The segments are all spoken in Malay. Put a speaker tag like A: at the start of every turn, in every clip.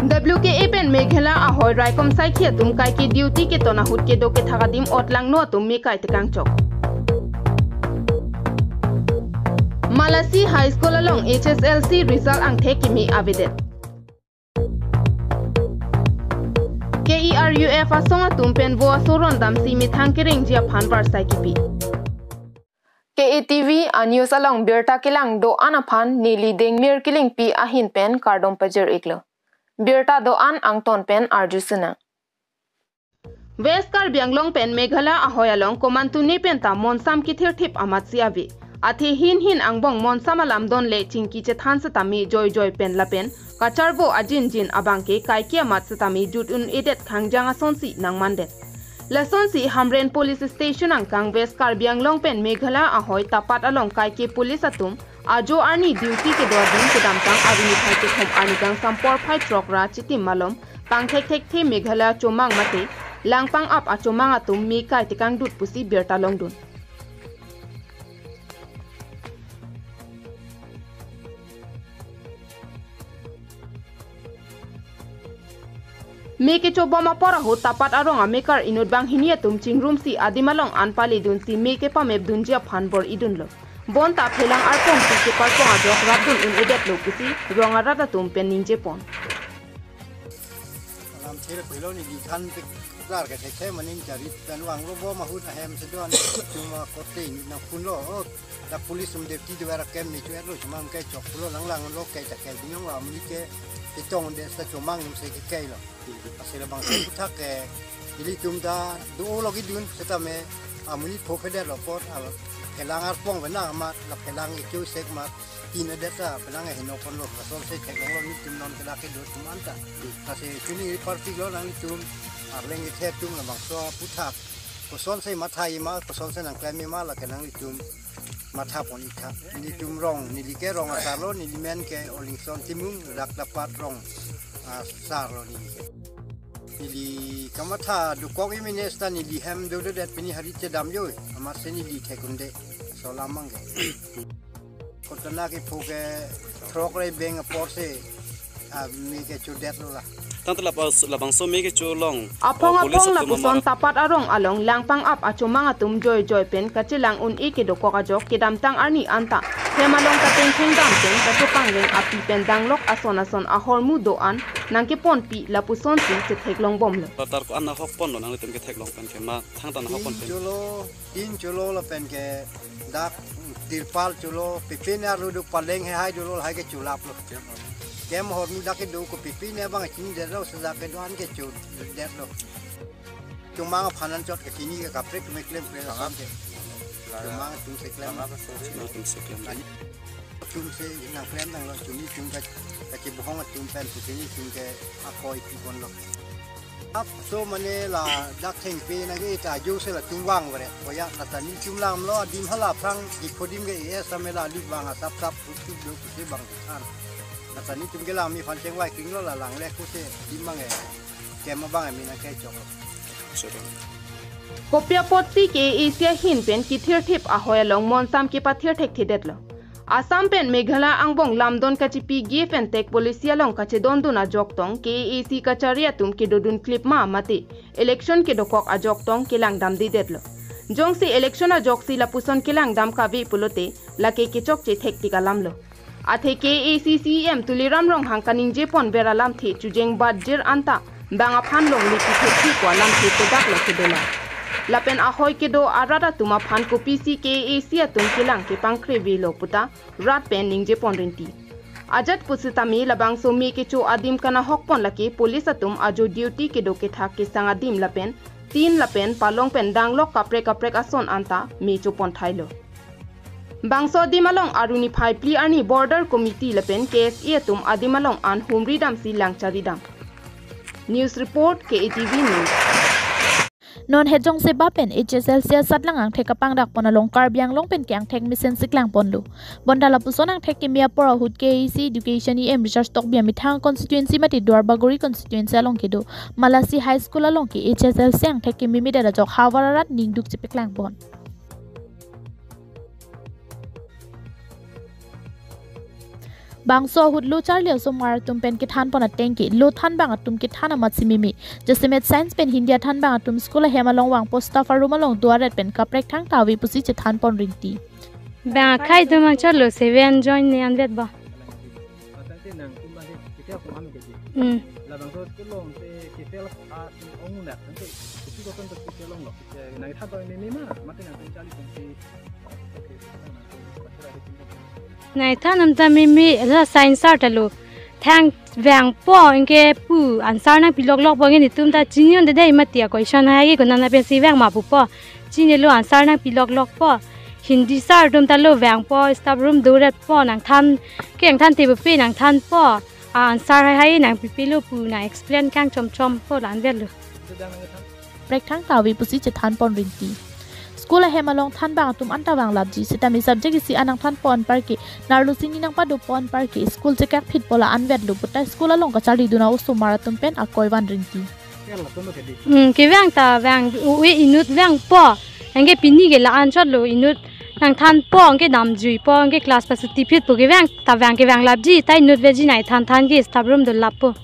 A: WKA pen Meghela ahoy raikom sai khia tum kai ki duty ke tona hut ke do ke thagadim otlang no tum me kai tekang chok. Malasi High School along HSLC result ang theki mi abidet. KERUF asonga tum pen bo asoron dam si mi thangkering jia phan par sai ki pi. KATV a news along Birta Kilang do anaphan nili deng mir kiling pi ahin pen kardom pajer iklo. Birta do an angton pen arjusuna. West Karbi Anglong pen Meghala ahoy along komantuni pen ta monsam ki thir thip amat siavi. Athi hin angbong monsam alam don le chingki che than satami joy pen la pen kacharbo ajin jin abangke kai amat satami jut un edet khangjang asonsi nang mandet. Lasonsi Hamren Police Station angkang West Karbi Anglong pen Meghala ahoy tapat along kai police atum ajo arni duty ke dodin ke damtang avini khai ke khom anigang sampor phai truck ra chitim malom pangthek thek the Meghala chomang mate langpang up achomang atum mi kai tikang dut pusi Birta longdun. Meke chobama pora ho tapat arong amekar inut bang hinia tum chingrum si adimalong anpali dun si meke pameb dunjia phanbor idun lo bon ta phelang arpong si ke parpong adok rabdun un edet lo kusi ronga rata tum pen ninje pon
B: alam there pelo ni di khan pe lar ke the manin jari dan wang robo mahut ahem sedon cuma kote ni na pulo da police um deputy de vera kem ni tu ero cuma kai chok pulo lang lo kai ta kai binong wa mi ke tong de sa chomang nim se ke kai lo asira bang se putak ke ili tum da do lo gi dun seta me amuni phofede lo pot al kelang arpong bena ma la kelang iku sek ma tin de sa pelang he no kon lo so se ke lo ni tum non ke la ke do tumanta ase kini parti lo nang tum arleng ke the tum la bang so putak ko son se ma thai ma ko son se nang klem ma la ke nang tum matha poni tha ni tum rong ni li ke rong asalo ni limen ke olingson timung rak dapat rong asaro ni li kamatha du kok iminesta ni li hem do det pini hari chedam yo amar se ni li thekunde so lamang ge kotana ke phoge throk re beng porse mi ke chudet lo la
C: tang labang so me ke cholong
A: apong la puson tapat arong along langpang up achomang atum joy pen kachilang un ike do kokajok kedam tang arni anta hemalong kateng kingdom teng katopang reng api pendang lok ason ahormu do an nangke pon pi la puson sin se theklong bom lo
C: tar ko anna hok pon lo nang tem ke theklong pen ke ma thang tan hok pon pen
B: cholo la pen ke dak tirpal cholo pipina ru du paleng he hai do lo hai ke chulap lo kem hor mi dak do ko pipi ne bang chin de ro sa ke don ke chu de lo chumang phanan chot ke kini ke kaprek me klem pre la ke chumang tu se klem chum se na klem nang lo chumi chum ka ke bohong chum pen tu ni chum ke akoi pi kon lo ap so mane la dak theng pe na ge ta ju se la chum wang bare oya na ta ni chum lam lo dim hala phang ki khodim ge e samela li wang a tap tu do ku se bang an na ta ni chum ge la mi phan cheng wai king lo la lang le ku se dim mang e ke ma bang mi na ke chok
A: kopya potsi ke asia hin pen ki thir thip ahoy long monsam ki pathir thek thidet lo Assam pen Meghala angbong lamdon kachipi gif and tech policia long kachedon duna joktong ke AC kacharia tum ke dodun clip ma mate election ke dokok a joktong ke lang dam di detlo jongsi election a joksi la puson ke lang dam ka vi pulote la ke chok che thek tika lamlo athe ke ACCM tuliram rong hangkaning je pon beralam the chujeng badjir anta banga phan long li ki ko lam the to dak lo ke dela lapen ahoy ke do arada tuma phan ko PC ke Asia tum kilang ke pangkre vi lo puta rat pen ningje ponrenti ajat pusitami labang so me ke cho adim kana hokpon lake police atum ajo duty ke do ke thak ke sanga dim lapen tin lapen palong pen danglok kaprek ason anta me cho pon thailo bangso dimalong aruni phai pli ani border committee lapen case e tum adimalong an humri dam si langchari dam news report KATV news
D: non hejong se bapen HSL sia satlang ang thekapang dak ponalong karbiang long pen kyang thek mission siklang ponlu bondala puson ang thek kimia pora hut KEC education em research tok bia mithang constituency mati dwarbagori constituency along kedo Malasi high school along ke HSL siang thek kimi midara jok hawararat ningduk chipeklang pon bang so hut lu char leo somar tum pen ki than pon ateng ki lu than bang atum ki than amat simimi jasimet science pen hindia than bang atum school hema long wang posta faruma long duaret pen kaprek thang tawi pusi che than pon rinti
E: ba khai to mang chalo 7 join ni an vet ba
C: la bang so ke long te ke tel a ong na te ki ko ton to ke long lo na tha to ni ma ma te na ton chali ton ti
E: nai thanam ta mi la science art lo thang vang po inge pu answer na pilok lok bo nge ni tum ta jinion de dai matia question ha gi ko na pe si vang ma pu po jini lo answer na pilok lok po hindi sar dum ta lo vang po staff room durat po nang than keng than ti pe nang than po answer hai nang pi lo pu na explain kang chom po lan vet lo
D: prek thang tawi pusi che than pon rinti school hema long than bang tum anta wang labji sitami subject si anang than pon parki narlu sini nang padu pon parki school che kak phit pola anvet lu puta school long ka chali duna usumara tum pen akoi wan rinti
E: ke vang ta vang we inut vang po ange pini ge la an chot lo inut nang than po ange nam jui po ange class pa ti phit po ge vang ta vang ke vang labji tai inut veji nai than ge staff room do lap po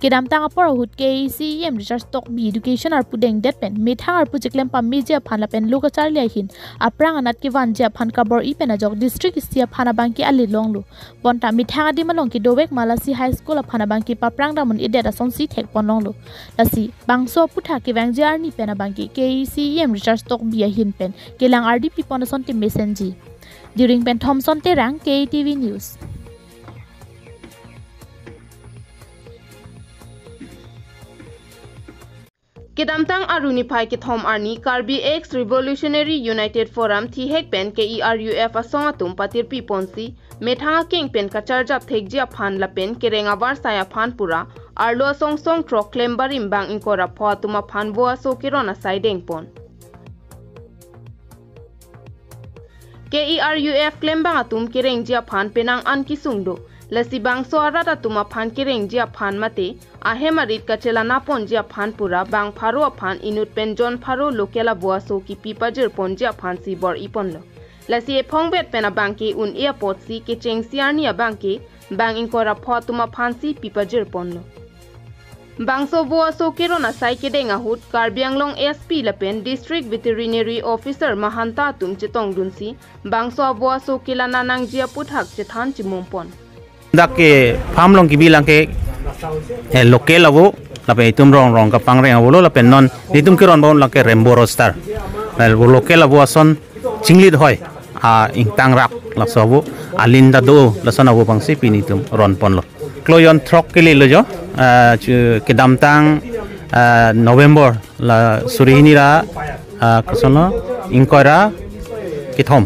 D: Kidam tang apor hut KEC research stock B education ar pudeng det pen mithang ar pujiklem pam mi je phan la pen luka char le hin aprang anat ki wan je phan kabor I pen ajok district sia phana bangki ali longlu bonta mithang adi malong ki dowek malasi high school phana bangki paprang da mun ide da sonsi thek pon longlu lasi bangso putha ki wang je ar ni pen bangki KEC research stock B hin pen kelang RDP pon son ti messenger during pen Thomson te rang KTV news
A: Kedamtang arunipay ki thom arni Karbi X Revolutionary United Forum thi hek pen KERUF asong atum patir pi ponsi methanga king pen ka charjap thekjia phan la pen kerenga war saya phan pura arlo song song tro claim barim bang inkora pho tuma phan bo aso kirona sideng pon KERUF claim bang atum kereng jia phan penang an ki sungdo lasi bang so arata tuma phan kereng jia phan mate ahemarit kachela napon jia phan pura bang pharo phan inut pen jon pharo lokela boaso ki pipajir pon jia phan si bor ipon lo lasi e phongbet pena bang ki un airport si ke cheng siarnia bang ki bang inkora pho tuma phan si pipajir pon lo bang so boaso kerona sai ke denga hut Karbianglong SP lapen district veterinary officer mahanta tum chetong dunsi bang so boaso kelana nang jia puthak chethan chimumpon
F: Dake farm long kibilang ke local avo lape itum rong ka pangreng avo lape non ditum kiron bon lake Rainbow Roaster local avo ason chinglit hoy ingtang rak lakso avo alinda do lason avo bangsi pinitum ron pon lo kloyon throk kili lo jo kedamtang November la surihini ra kasono inkora kithom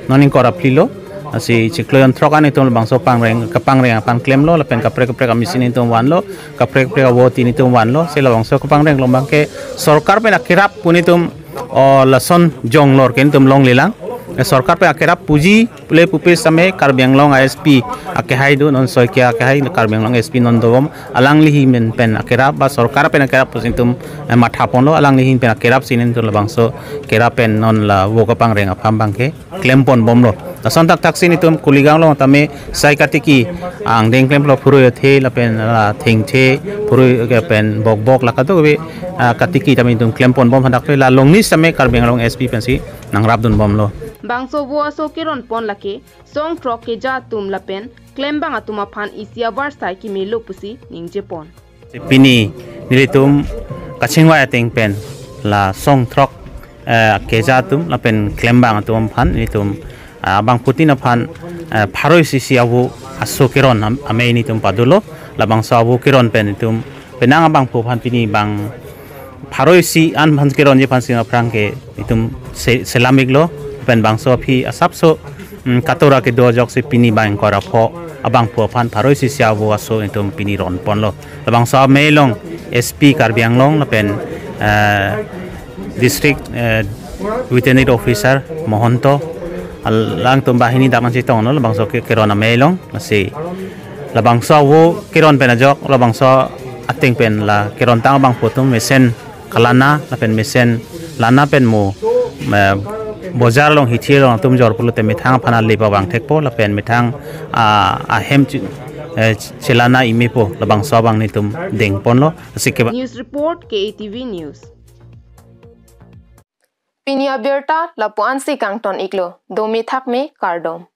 F: non inkora plilo asi cikloyon trokan itu bangso pangreng pan klem lo lapen kaprek misin itu wan lo kaprek woti itu wan lo sila bangso pangreng lombang ke sorkar pe akirap punitum o lason jong lor ken tum long lilang sorkar pe akirap puji ple pupe same Karbianglong ISP akehai du non soikia akehai Karbianglong ISP non dom alang lihi men pen akirap ba sorkar pe akirap pusintum mathapon lo alang lihi pen akirap sinin tu bangso kerap pen non la woka pangreng apam bangke klempon bom lo sontak taksin itu kuligang lo tame sai katiki ang deng klem lo puru the lapen la thing the puru ke pen bok la katu be katiki tame itu klempon bom handak la longni same Karbianglong SP pensi nang rabdun bom lo
A: bangso boaso kiron pon lake song trok ke ja tum lapen klem bang atuma phan isia war sai ki me lo pusi ningje pon
F: pini nilitum kachingwa ateng pen la song trok ke ja tum lapen klem bang atum phan nitum abang putin aphan pharoi sisi abu aso kiron ame ini tum padulo labang sabu kiron pen tum penang abang pu phan pini bang pharoi si an phan kiron je phan sing aprang ke itum selamik lo pen bang so phi asap so katora ke do jok se pini bang kora pho abang pu phan pharoi sisi abu aso itum pini ron pon lo labang sa melong SP Karbianglong pen district veterinary officer Mohanto lang tum bahini daman si tong no labang so kirona melong si labang so wo kiron pen ajok labang so ating pen la kiron tang bang putum mesen kalana la pen mesen lana pen mo bozar long hithi long tum jor pulo te mithang phana leba bang thek po la pen mithang a hem chelana imi po la bang so bang ni tum deng pon lo sikhe
A: News report KTV News. Pinia Berta Lapuan si Kangton Iklo, Domi Thak me Kardom.